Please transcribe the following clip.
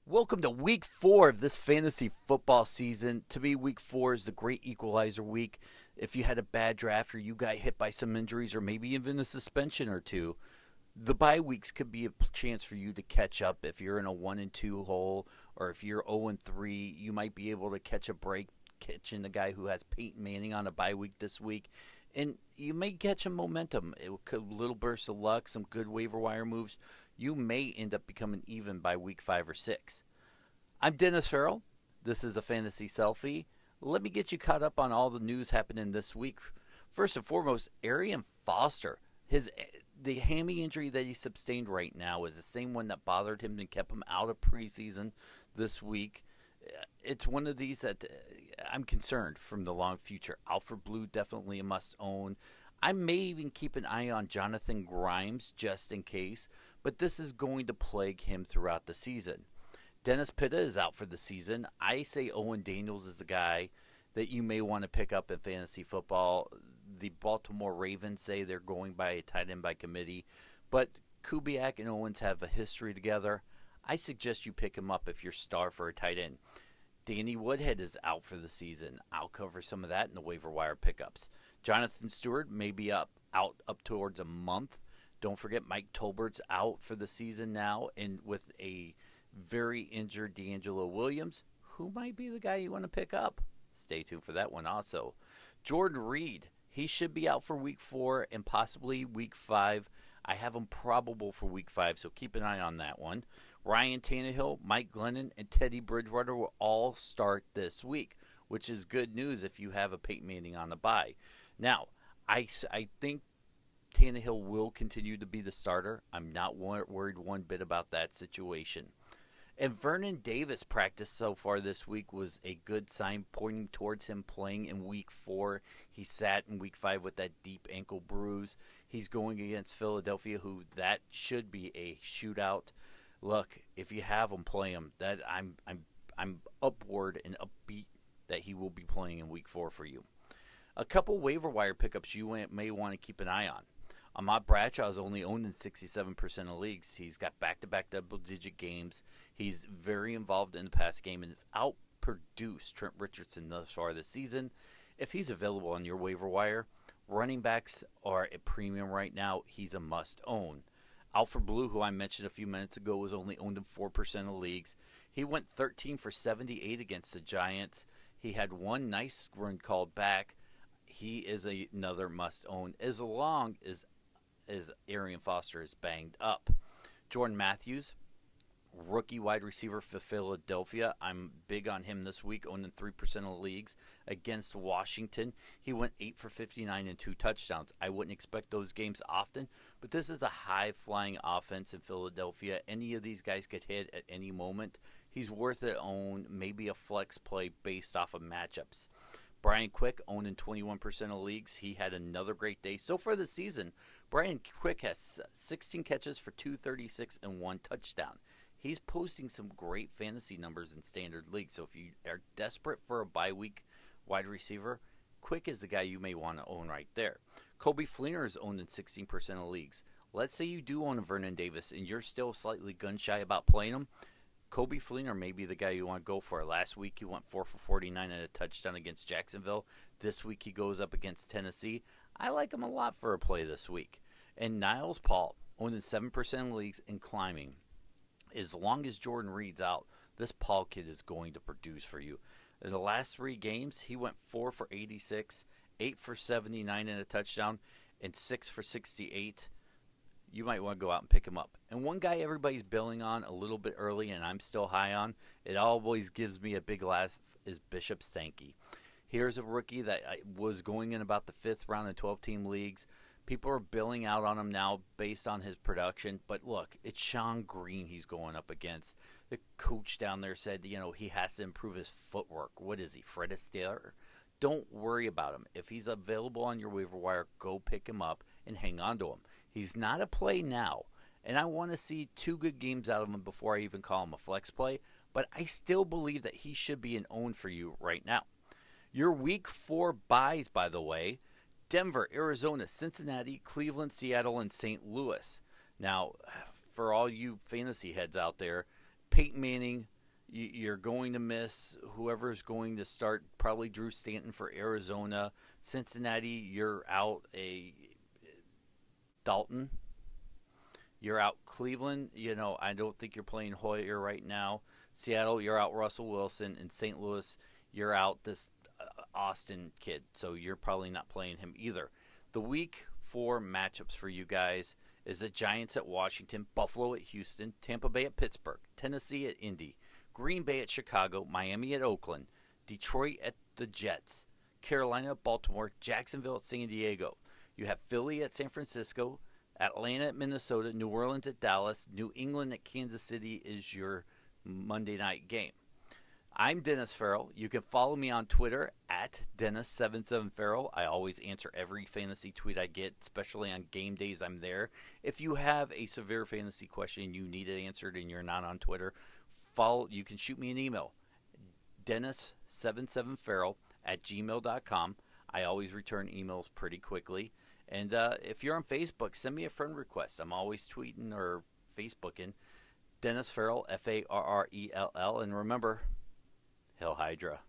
Welcome to week 4 of this fantasy football season. To me, week 4 is the great equalizer week. If you had a bad draft or you got hit by some injuries or maybe even a suspension or two, the bye weeks could be a chance for you to catch up. If you're in a 1-2 hole or if you're 0-3, you might be able to catch a break, catching the guy who has Peyton Manning on a bye week this week. And you may catch some momentum. It could a little burst of luck, some good waiver wire moves. You may end up becoming even by week 5 or 6. I'm Dennis Farrell. This is a Fantasy Selfie. Let me get you caught up on all the news happening this week. First and foremost, Arian Foster. The hammy injury that he sustained right now is the same one that bothered him and kept him out of preseason this week. It's one of these that I'm concerned from the long future. Alfred Blue definitely a must own. I may even keep an eye on Jonathan Grimes just in case, but this is going to plague him throughout the season. Dennis Pitta is out for the season. I say Owen Daniels is the guy that you may want to pick up in fantasy football. The Baltimore Ravens say they're going by a tight end by committee, but Kubiak and Owens have a history together. I suggest you pick him up if you're starved for a tight end. Danny Woodhead is out for the season. I'll cover some of that in the waiver wire pickups. Jonathan Stewart may be out up towards a month. Don't forget Mike Tolbert's out for the season now, and with a very injured DeAngelo Williams, who might be the guy you want to pick up? Stay tuned for that one also. Jordan Reed, he should be out for week 4 and possibly week 5. I have him probable for week 5, so keep an eye on that one. Ryan Tannehill, Mike Glennon, and Teddy Bridgewater will all start this week, which is good news if you have a Peyton Manning on the bye. Now, I think Tannehill will continue to be the starter. I'm not worried one bit about that situation. And Vernon Davis' practice so far this week was a good sign, pointing towards him playing in week 4. He sat in week 5 with that deep ankle bruise. He's going against Philadelphia, who that should be a shootout. Look, if you have him, play him. That I'm upward and upbeat that he will be playing in week 4 for you. A couple waiver wire pickups you may want to keep an eye on. Ahmad Bradshaw is only owned in 67% of leagues. He's got back-to-back double-digit games. He's very involved in the pass game and has outproduced Trent Richardson thus far this season. If he's available on your waiver wire, running backs are at premium right now. He's a must-own. Alfred Blue, who I mentioned a few minutes ago, was only owned in 4% of leagues. He went 13 for 78 against the Giants. He had one nice run called back. He is another must-own as long as Arian Foster is banged up. Jordan Matthews, rookie wide receiver for Philadelphia. I'm big on him this week, owning 3% of leagues against Washington. He went 8 for 59 and 2 touchdowns. I wouldn't expect those games often, but this is a high-flying offense in Philadelphia. Any of these guys could hit at any moment. He's worth it own, maybe a flex play based off of matchups. Brian Quick, owned in 21% of leagues. He had another great day. So far this season, Brian Quick has 16 catches for 236 and 1 touchdown. He's posting some great fantasy numbers in standard leagues. So if you are desperate for a bye week wide receiver, Quick is the guy you may want to own right there. Coby Fleener is owned in 16% of leagues. Let's say you do own a Vernon Davis and you're still slightly gun shy about playing him. Coby Fleener may be the guy you want to go for. Last week he went 4 for 49 and a touchdown against Jacksonville. This week he goes up against Tennessee. I like him a lot for a play this week. And Niles Paul, owned in 7% of leagues and climbing. As long as Jordan Reed's out, this Paul kid is going to produce for you. In the last 3 games, he went 4 for 86, 8 for 79 and a touchdown, and 6 for 68. You might want to go out and pick him up. And one guy everybody's billing on a little bit early and I'm still high on, it always gives me a big laugh, is Bishop Sankey. Here's a rookie that was going in about the 5th round in 12-team leagues. People are billing out on him now based on his production. But look, it's Sean Green he's going up against. The coach down there said, he has to improve his footwork. What is he, Fred Astaire? Don't worry about him. If he's available on your waiver wire, go pick him up and hang on to him. He's not a play now, and I want to see 2 good games out of him before I even call him a flex play, but I still believe that he should be an own for you right now. Your week 4 buys, by the way, Denver, Arizona, Cincinnati, Cleveland, Seattle, and St. Louis. Now, for all you fantasy heads out there, Peyton Manning, you're going to miss whoever's going to start. Probably Drew Stanton for Arizona. Cincinnati, you're out a Dalton. You're out Cleveland. I don't think you're playing Hoyer right now. Seattle, you're out Russell Wilson. And St. Louis, you're out this Austin kid. So you're probably not playing him either. The week 4 matchups for you guys is the Giants at Washington, Buffalo at Houston, Tampa Bay at Pittsburgh, Tennessee at Indy, Green Bay at Chicago, Miami at Oakland, Detroit at the Jets, Carolina at Baltimore, Jacksonville at San Diego. You have Philly at San Francisco, Atlanta at Minnesota, New Orleans at Dallas, New England at Kansas City is your Monday night game. I'm Dennis Farrell. You can follow me on Twitter at Dennis77Farrell. I always answer every fantasy tweet I get, especially on game days I'm there. If you have a severe fantasy question you need it answered and you're not on Twitter, you can shoot me an email, Dennis77Farrell at gmail.com. I always return emails pretty quickly. And if you're on Facebook, send me a friend request. I'm always tweeting or Facebooking. Dennis Farrell, Farrell. And remember, Hail Hydra.